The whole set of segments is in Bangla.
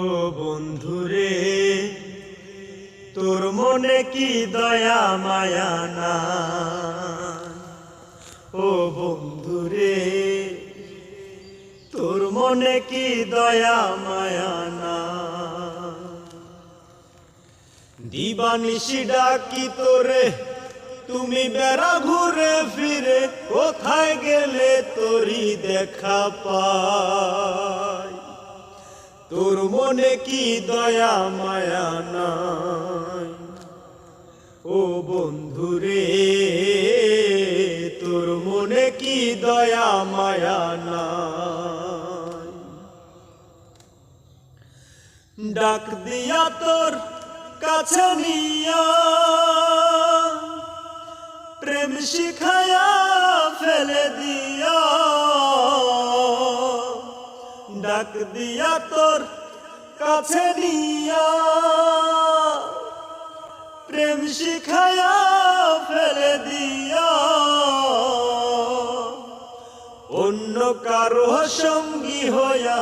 ও বন্ধুরে, তোর মনে কি দয়া মায়া না? ও বন্ধুরে, তোর মনে কি দয়া মায়া না? দিবানিশি ডাকি তোরে, তুমি বেড়া ঘুরে ফিরে, কোথায় গেলে তোরি দেখা পাই? তোর মনে কি দয়া মায়া নাই? ও বন্ধুরে, তোর মনে কি দয়া মায়া নাই? ডাক দিয়া তোর কাছে নিয়া, প্রেম শিখায়া ফেলে দিয়া। ডাক দিয়া তোর কাছে নিয়া, প্রেম শিখায়া ফেলে দিয়া। অন্য কারো সঙ্গী হইয়া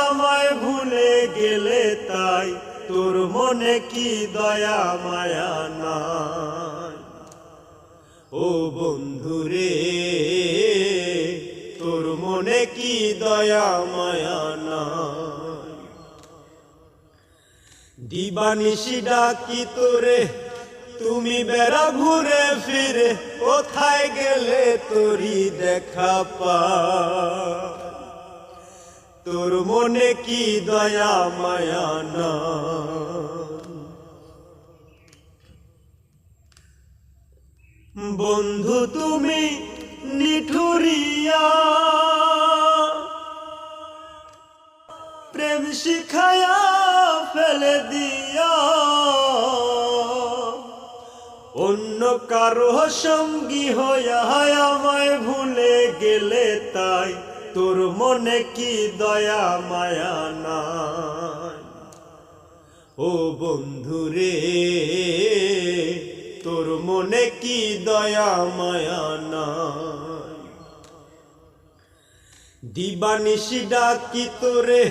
আমায় ভুলে গেলে তাই, তোর মনে কি দয়া মায়া নাই? ও বন্ধুরে, তোর মনে কি দয়া মায়া নাই? দিবানিশি ডাকি তোরে, তুমি বেড়া ঘুরে ফিরে, কোথায় গেলে তোরি দেখা পাই? তোর মনে কি দয়া মায়া নাই? বন্ধু তুমি নিঠুরিয়া, প্রেম শিখায়া ফেলে দিয়া। অন্য কারো সঙ্গী হইয়া আমায় ভুলে গেলে তাই, তোর মনে কি দয়া মায়া নাই? ও বন্ধুরে, তোর মনে কি দয়া মায়া নাই? দিবানিশি ডাকি তোরে,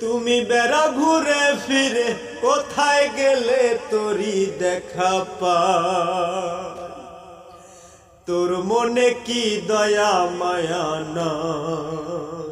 তুমি বেড়া ঘুরে ফিরে, কোথায় গেলে তোরি দেখা পাই? তোর মনে কি দয়া মায়া নাই?